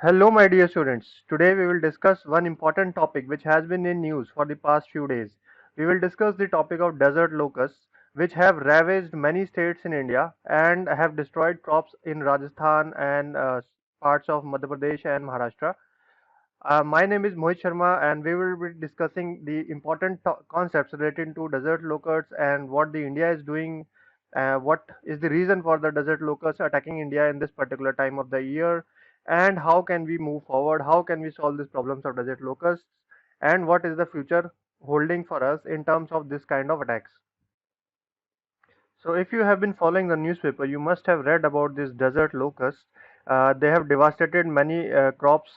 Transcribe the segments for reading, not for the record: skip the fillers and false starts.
Hello, my dear students. Today we will discuss one important topic which has been in news for the past few days. We will discuss the topic of desert locusts, which have ravaged many states in India and have destroyed crops in Rajasthan and parts of Madhya Pradesh and Maharashtra. My name is Mohit Sharma, and we will be discussing the important concepts related to desert locusts and what the India is doing. What is the reason for the desert locusts attacking India in this particular time of the year, and how can we move forward? How can we solve these problems of desert locusts, and what is the future holding for us in terms of this kind of attacks? So, if you have been following the newspaper, you must have read about this desert locust. They have devastated many crops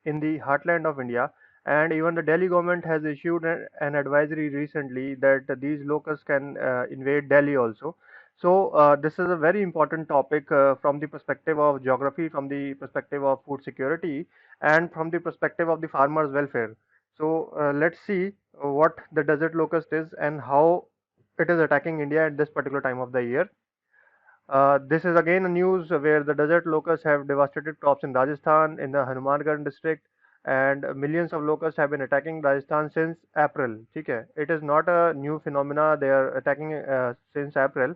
in the heartland of India, and even the Delhi government has issued an advisory recently that these locusts can invade Delhi also. So, this is a very important topic from the perspective of geography, from the perspective of food security, and from the perspective of the farmers' welfare. So, let's see what the desert locust is and how it is attacking India at this particular time of the year. This is again a news where the desert locusts have devastated crops in Rajasthan, in the Hanumangarh district, and millions of locusts have been attacking Rajasthan since April. Okay, it is not a new phenomena. They are attacking since April,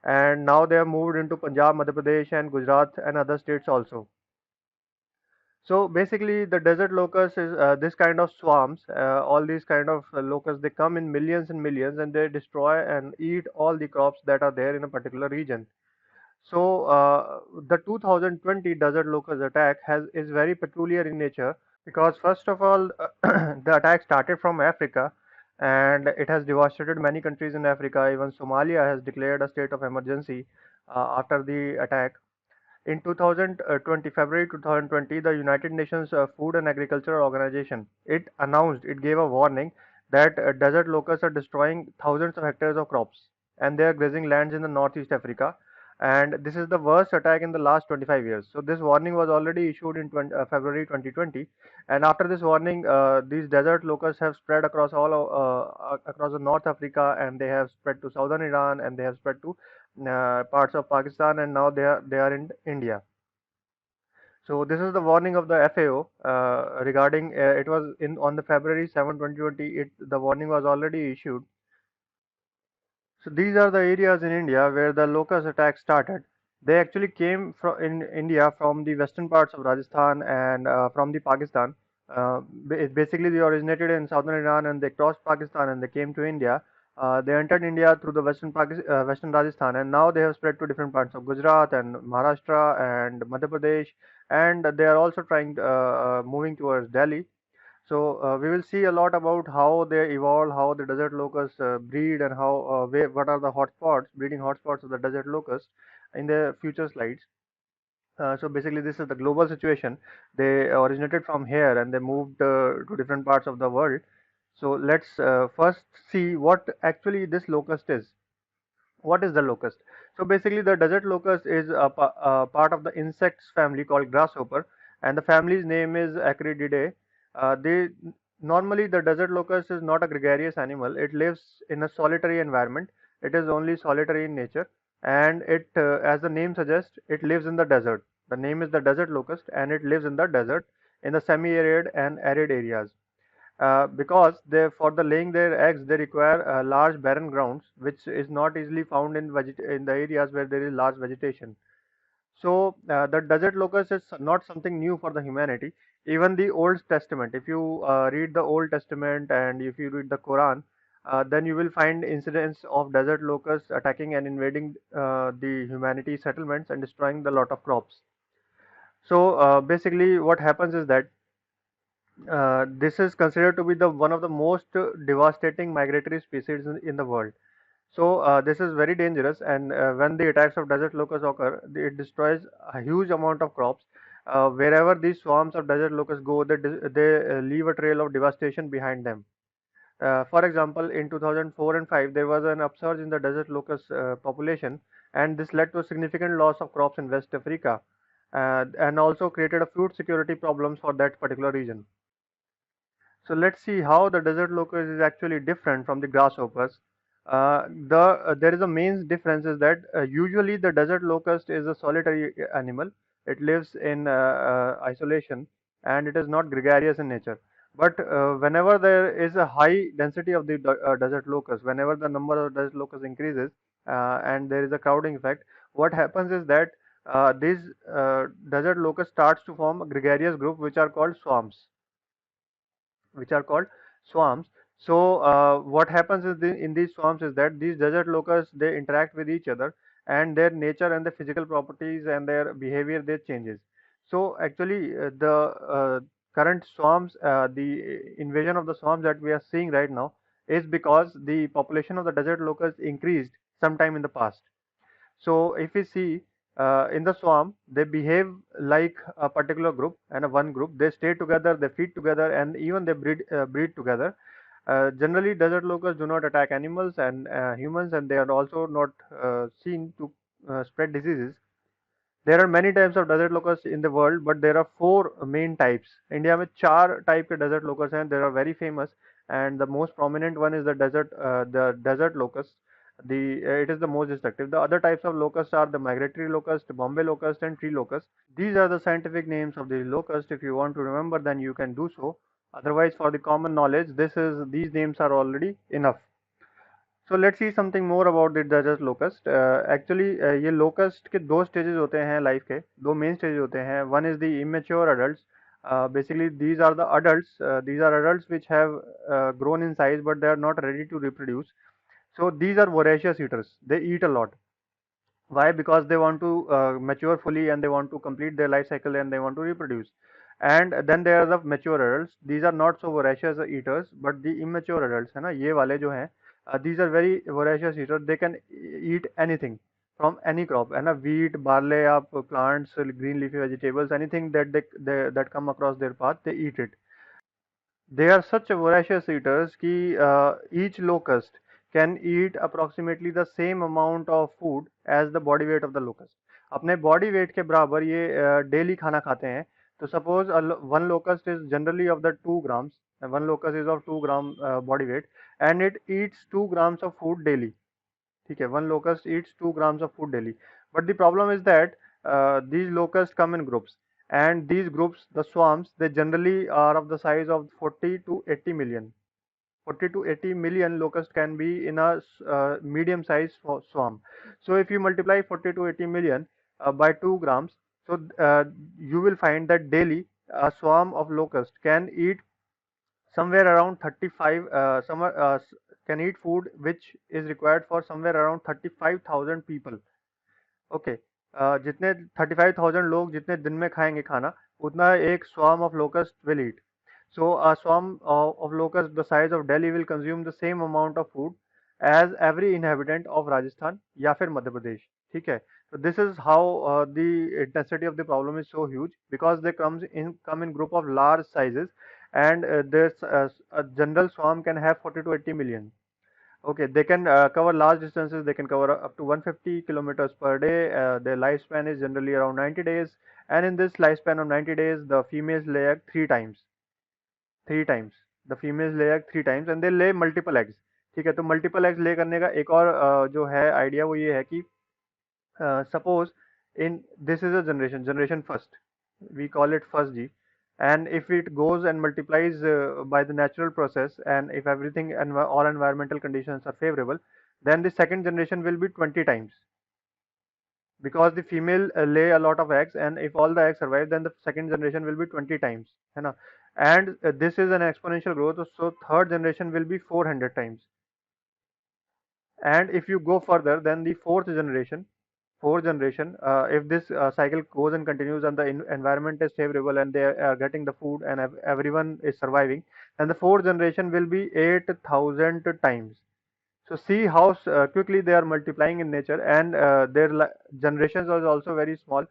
and now they have moved into Punjab, Madhya Pradesh, and Gujarat and other states also. So basically, the desert locust is this kind of swarms. All these kind of locusts, they come in millions and millions, and they destroy and eat all the crops that are there in a particular region. So the 2020 desert locust attack has is very peculiar in nature because first of all, the attack started from Africa, and it has devastated many countries in Africa. Even Somalia has declared a state of emergency after the attack. In 2020, February 2020, the United Nations Food and Agriculture Organization, it announced, it gave a warning that desert locusts are destroying thousands of hectares of crops and they are grazing lands in the Northeast Africa. And this is the worst attack in the last 25 years. So this warning was already issued in February 2020. And after this warning, these desert locusts have spread across the North Africa, and they have spread to southern Iran, and they have spread to parts of Pakistan, and now they are in India. So this is the warning of the FAO regarding it was in on the February 7, 2020. The warning was already issued. So these are the areas in India where the locust attack started. They actually came from in India from the western parts of Rajasthan and from the Pakistan. Basically, they originated in southern Iran and they crossed Pakistan and they came to India. They entered India through the western Rajasthan, and now they have spread to different parts of Gujarat and Maharashtra and Madhya Pradesh, and they are also trying moving towards Delhi. So we will see a lot about how they evolve, how the desert locusts breed, and what are the hotspots, breeding hotspots of the desert locust in the future slides. So basically, this is the global situation. They originated from here and they moved to different parts of the world. So let's first see what actually this locust is. What is the locust? So basically, the desert locust is a part of the insects family called grasshopper, and the family's name is Acrididae. They normally the desert locust is not a gregarious animal. It lives in a solitary environment. It is only solitary in nature, and as the name suggests, it lives in the desert. The name is the desert locust, and it lives in the desert, in the semi-arid and arid areas. Because they for the laying their eggs they require large barren grounds, which is not easily found in the areas where there is large vegetation. So the desert locust is not something new for the humanity. Even the Old Testament, if you read the Old Testament and if you read the Quran, then you will find incidents of desert locusts attacking and invading the humanity settlements and destroying the lot of crops. So basically what happens is that this is considered to be the one of the most devastating migratory species in the world. So this is very dangerous, and when the attacks of desert locusts occur, it destroys a huge amount of crops. Wherever these swarms of desert locusts go, they leave a trail of devastation behind them. For example, in 2004 and 5, there was an upsurge in the desert locust population, and this led to a significant loss of crops in West Africa, and also created a food security problems for that particular region. So let's see how the desert locust is actually different from the grasshoppers. There is a main difference is that usually the desert locust is a solitary animal, It lives in isolation, and it is not gregarious in nature. But whenever there is a high density of the desert locust, whenever the number of desert locusts increases, and there is a crowding effect, what happens is that these desert locusts starts to form a gregarious group, which are called swarms, which are called swarms. So what happens is in these swarms is that these desert locusts, they interact with each other, and their nature and the physical properties and their behavior, they changes. So actually the current swarms, the invasion of the swarms that we are seeing right now is because the population of the desert locusts increased sometime in the past. So if we see in the swarm, they behave like a particular group, and a one group. They stay together, they feed together, and even they breed together. Generally, desert locusts do not attack animals and humans, and they are also not seen to spread diseases. There are many types of desert locusts in the world, but there are four main types. India में चार type के desert locusts हैं. They are very famous, and the most prominent one is the desert locust. It is the most destructive. The other types of locusts are the migratory locust, Bombay locust, and tree locust. These are the scientific names of the locust. If you want to remember, then you can do so. Otherwise, for the common knowledge, these names are already enough. So let's see something more about the desert locust. Actually ये locust के दो stages होते हैं life के, दो main stage होते हैं. One is the immature adults. Basically these are the adults, these are adults which have grown in size, but they are not ready to reproduce. So these are voracious eaters, they eat a lot. Why? Because they want to mature fully, and they want to complete their life cycle, and they want to reproduce. And then there are the mature adults. These are not so voracious eaters, but the immature adults है ना, ये वाले जो हैं, these are very voracious eaters. They can eat anything from any crop, है ना, wheat, barley, up plants, green leafy vegetables, anything that come across their path, they eat it. They are such voracious eaters कि each locust can eat approximately the same amount of food as the body weight of the locust. अपने body weight के बराबर ये daily खाना खाते हैं. तो suppose one locust is generally of the 2 grams, one locust is of 2 gram body weight, and it eats 2 grams of food daily. ठीक है, one locust eats 2 grams of food daily. But the problem is that these locusts come in groups, and these groups, the swarms, they generally are of the size of 40 to 80 million. 40 to 80 million locusts can be in a medium sized swarm. So if you multiply 40 to 80 million by 2 grams, so you will find that daily a swarm of locusts can eat somewhere around 35 can eat food which is required for somewhere around 35,000 people. Okay. जितने 35,000 लोग जितने दिन में खाएंगे खाना, उतना एक swarm of locust will eat. So a swarm of locust the size of Delhi will consume the same amount of food as every inhabitant of Rajasthan या फिर मध्य प्रदेश. ठीक है. So this is how the intensity of the problem is so huge, because they come in group of large sizes, and this a general swarm can have 40 to 80 million. Okay, they can cover large distances. They can cover up to 150 kilometers per day. Their lifespan is generally around 90 days, and in this lifespan of 90 days, the females lay egg three times. Three times. The females lay egg three times, and they lay multiple eggs. ठीक है, तो multiple eggs lay करने का एक और जो है idea वो ये है कि suppose in this is a generation first, we call it first G, and if it goes and multiplies by the natural process, and if everything and all environmental conditions are favorable, then the second generation will be 20 times, because the female lay a lot of eggs, and if all the eggs survive, then the second generation will be 20 times, है ना. And this is an exponential growth, so third generation will be 400 times. And if you go further, then the fourth generation, if this cycle goes and continues, and the environment is favorable, and they are getting the food, and everyone is surviving, then the fourth generation will be 8,000 times. So see how quickly they are multiplying in nature, and their generations are also very small.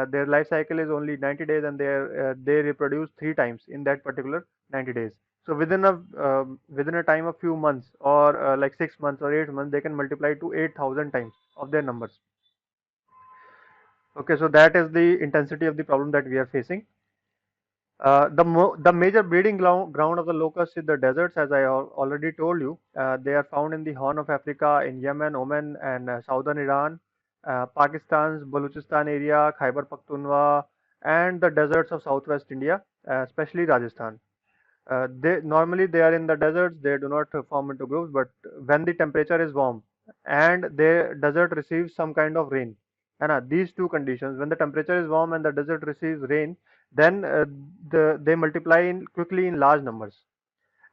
Their life cycle is only 90 days, and they reproduce three times in that particular 90 days. So within a time of few months, or like 6 months or 8 months, they can multiply to 8,000 times of their numbers. Okay, so that is the intensity of the problem that we are facing. The major breeding ground of the locusts is the deserts, as I already told you. They are found in the Horn of Africa, in Yemen, Oman, and southern Iran. Pakistan's Balochistan area, Khyber Pakhtunkhwa, and the deserts of southwest India, especially Rajasthan. They normally they are in the deserts. They do not form into groups. But when the temperature is warm and the desert receives some kind of rain, and these two conditions, when the temperature is warm and the desert receives rain, then they multiply quickly in large numbers.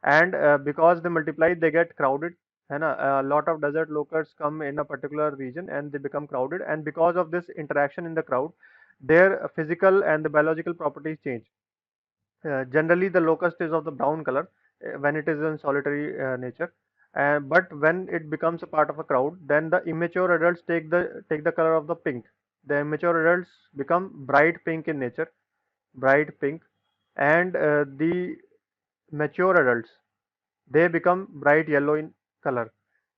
And because they multiply, they get crowded. And a lot of desert locusts come in a particular region and they become crowded. And because of this interaction in the crowd, their physical and the biological properties change. Generally, the locust is of the brown color when it is in solitary nature. But when it becomes a part of a crowd, then the immature adults take the color of the pink. The immature adults become bright pink in nature, bright pink, and the mature adults, they become bright yellow in color.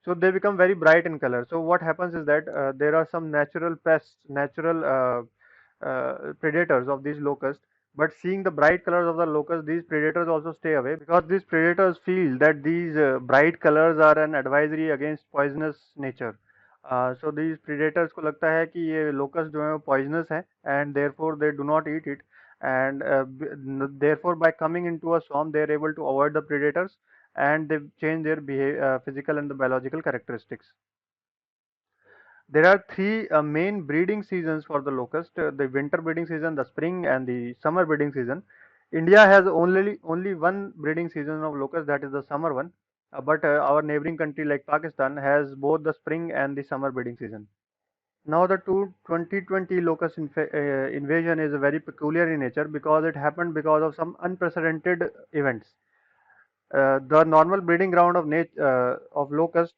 So they become very bright in color. So what happens is that there are some natural pests, natural predators of these locusts. But seeing the bright colors of the locust, these predators also stay away because these predators feel that these bright colors are an advisory against poisonous nature. So these predators को लगता है कि ये locust जो है वो poisonous है and therefore they do not eat it, and therefore by coming into a swarm they are able to avoid the predators and they change their physical and the biological characteristics. There are three main breeding seasons for the locust: the winter breeding season, the spring, and the summer breeding season. India has only one breeding season of locust, that is the summer one. But our neighboring country like Pakistan has both the spring and the summer breeding season. Now, the 2020 locust invasion is very peculiar in nature because it happened because of some unprecedented events. The normal breeding ground of locust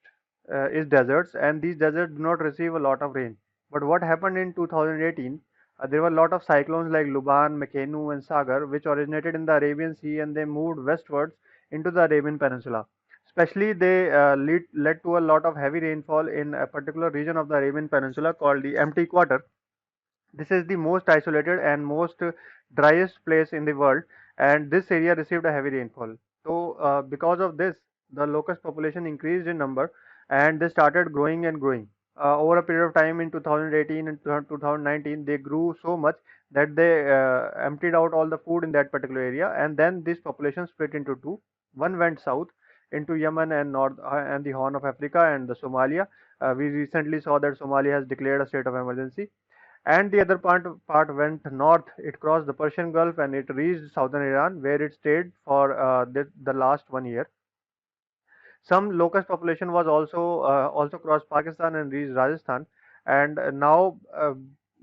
is deserts, and these deserts do not receive a lot of rain. But what happened in 2018? There were a lot of cyclones like Luban, Makenu, and Sagar, which originated in the Arabian Sea and they moved westwards into the Arabian Peninsula. Especially, they led to a lot of heavy rainfall in a particular region of the Arabian Peninsula called the Empty Quarter. This is the most isolated and most driest place in the world, and this area received a heavy rainfall. So, because of this, the locust population increased in number and they started growing and growing. Over a period of time in 2018 and 2019, they grew so much that they emptied out all the food in that particular area, and then this population split into two. One went south into Yemen and North and the Horn of Africa and the Somalia. We recently saw that Somalia has declared a state of emergency, and the other part went north. It crossed the Persian Gulf and it reached southern Iran, where it stayed for the last 1 year. Some locust population was also crossed Pakistan and reached Rajasthan. And now,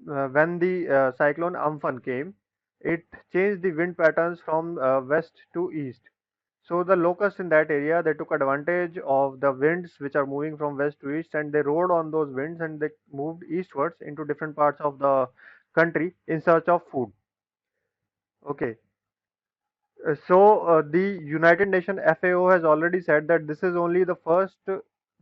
when the cyclone Amphan came, it changed the wind patterns from west to east. So the locusts in that area, they took advantage of the winds which are moving from west to east, and they rode on those winds and they moved eastwards into different parts of the country in search of food. Okay. The United Nations FAO has already said that this is only the first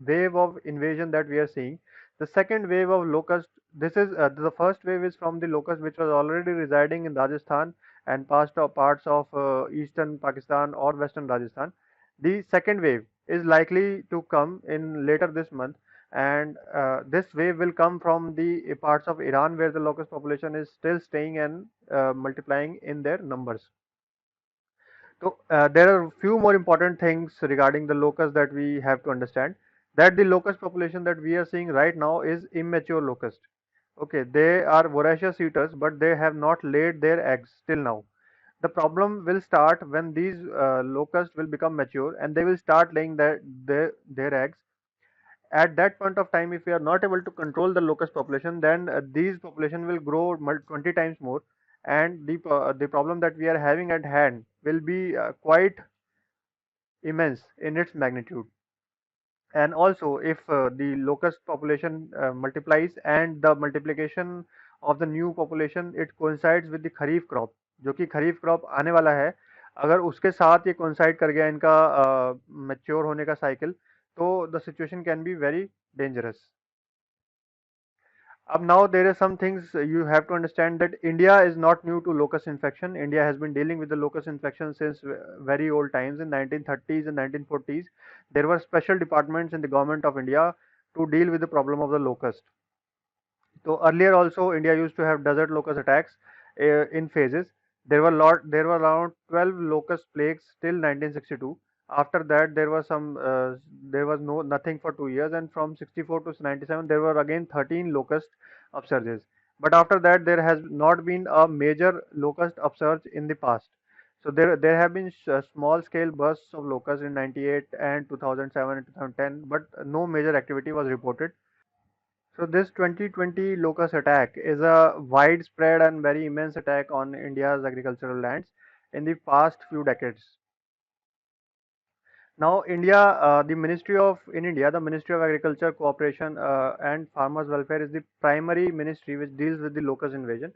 wave of invasion that we are seeing. The second wave of locust, this is the first wave is from the locust which was already residing in Rajasthan and parts of eastern Pakistan or western Rajasthan. The second wave is likely to come in later this month, and this wave will come from the parts of Iran where the locust population is still staying and multiplying in their numbers. So there are few more important things regarding the locust that we have to understand. That the locust population that we are seeing right now is immature locust. Okay, they are voracious eaters, but they have not laid their eggs till now. The problem will start when these locusts will become mature and they will start laying their eggs. At that point of time, if we are not able to control the locust population, then these population will grow 20 times more, and the problem that we are having at hand will be quite immense in its magnitude. And also, if the locust population multiplies and the multiplication of the new population it coincides with the kharif crop, जो कि खरीफ crop आने वाला है, अगर उसके साथ ये coincide कर गया इनका mature होने का cycle, तो the situation can be very dangerous. Now there are some things you have to understand that India is not new to locust infection. India has been dealing with the locust infection since very old times. In 1930s and 1940s, there were special departments in the government of India to deal with the problem of the locust. So earlier also India used to have desert locust attacks in phases. There were around 12 locust plagues till 1962. After that there was nothing for 2 years, and from 64 to 97 there were again 13 locust upsurges. But after that there has not been a major locust upsurge in the past. So there have been small scale bursts of locusts in 98 and 2007 and 2010, but no major activity was reported. So this 2020 locust attack is a widespread and very immense attack on India's agricultural lands in the past few decades. Now, in India, the Ministry of Agriculture, Cooperation and Farmers Welfare is the primary ministry which deals with the locust invasion.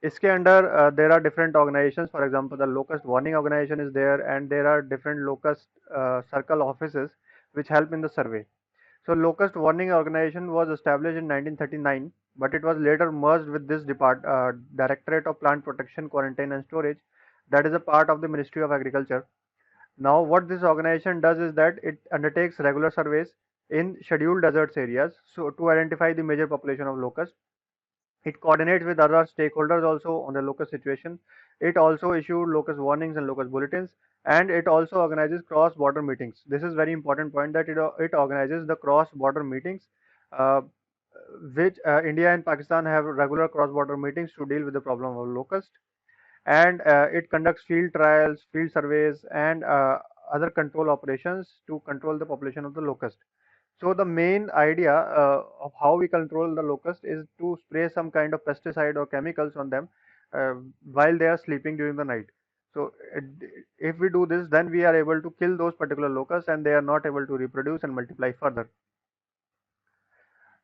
इसके under there are different organizations. For example, the locust warning organization is there, and there are different locust circle offices which help in the survey. So Locust Warning Organization was established in 1939, but it was later merged with this Directorate of Plant Protection, Quarantine and Storage, that is a part of the Ministry of Agriculture. Now, what this organization does is that it undertakes regular surveys in scheduled deserts areas, so to identify the major population of locusts. It coordinates with other stakeholders also on the locust situation. It also issued locust warnings and locust bulletins, and it also organizes cross-border meetings. This is very important point, that it organizes the cross-border meetings, uh, which India and Pakistan have regular cross-border meetings to deal with the problem of locust, and it conducts field trials, field surveys, and other control operations to control the population of the locust. So the main idea of how we control the locust is to spray some kind of pesticide or chemicals on them uh, while they are sleeping during the night. So if we do this, then we are able to kill those particular locusts, and they are not able to reproduce and multiply further.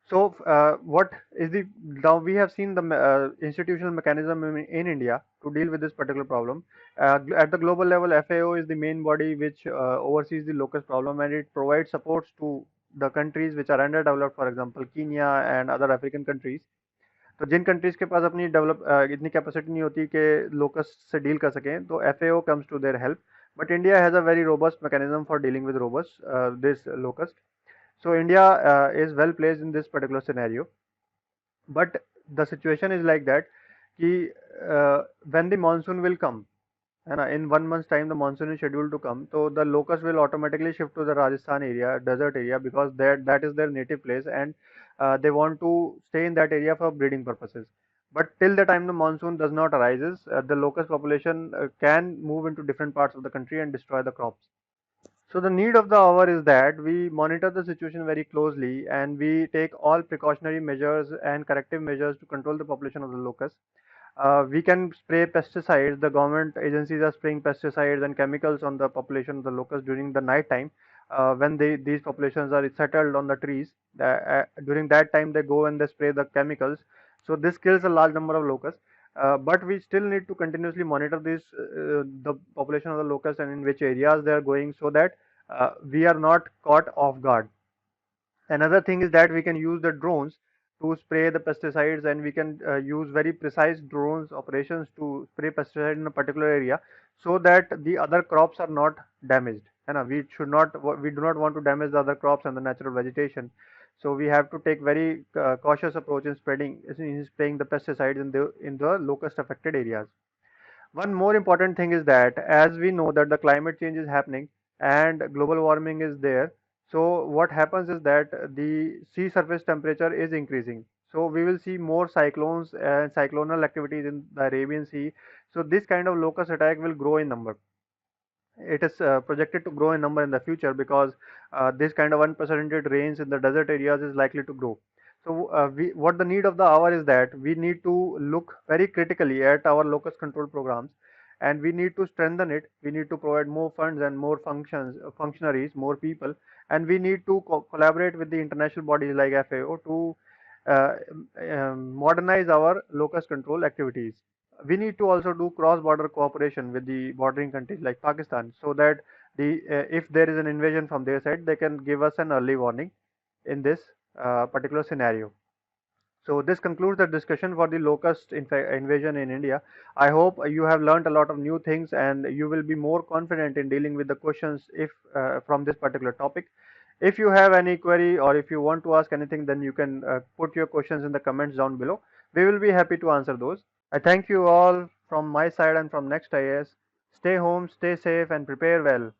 So, what is the now we have seen the institutional mechanism in India to deal with this particular problem. At the global level, FAO is the main body which oversees the locust problem, and it provides supports to the countries which are underdeveloped, for example, Kenya and other African countries. तो जिन countries के पास अपनी इतनी capacity नहीं होती कि locust से deal कर सकें, तो FAO comes to their help. But India has a very robust mechanism for dealing with robust this locust. So India is well placed in this particular scenario. But the situation is like that कि when the monsoon will come, है ना, in 1 month's time the monsoon is scheduled to come, so the locust will automatically shift to the Rajasthan area, desert area, because that is their native place, and they want to stay in that area for breeding purposes. But till the time the monsoon does not arises, the locust population can move into different parts of the country and destroy the crops. So the need of the hour is that we monitor the situation very closely, and we take all precautionary measures and corrective measures to control the population of the locust. We can spray pesticides. The government agencies are spraying pesticides and chemicals on the population of the locust during the night time, when these populations are settled on the trees. During that time, they go and they spray the chemicals. So this kills a large number of locusts. But we still need to continuously monitor the population of the locusts and in which areas they are going, so that we are not caught off guard. Another thing is that we can use the drones to spray the pesticides, and we can use very precise drones operations to spray pesticide in a particular area, so that the other crops are not damaged. We do not want to damage the other crops and the natural vegetation. So we have to take very cautious approach in spraying the pesticides in the locust affected areas. One more important thing is that, as we know that the climate change is happening and global warming is there, so what happens is that the sea surface temperature is increasing. So we will see more cyclones and cyclonal activities in the Arabian Sea. So this kind of locust attack will grow in number. It is projected to grow in number in the future, because this kind of unprecedented rains in the desert areas is likely to grow. So what the need of the hour is that we need to look very critically at our locust control programs, and we need to strengthen it. We need to provide more funds and more functionaries, more people, and we need to collaborate with the international bodies like FAO to uh, modernize our locust control activities. We need to also do cross-border cooperation with the bordering countries like Pakistan, so that if there is an invasion from their side, they can give us an early warning in this particular scenario. So this concludes the discussion for the locust invasion in India. I hope you have learned a lot of new things, and you will be more confident in dealing with the questions if from this particular topic. If you have any query or if you want to ask anything, then you can put your questions in the comments down below. We will be happy to answer those. I thank you all from my side and from Next IAS. Stay home, stay safe, and prepare well.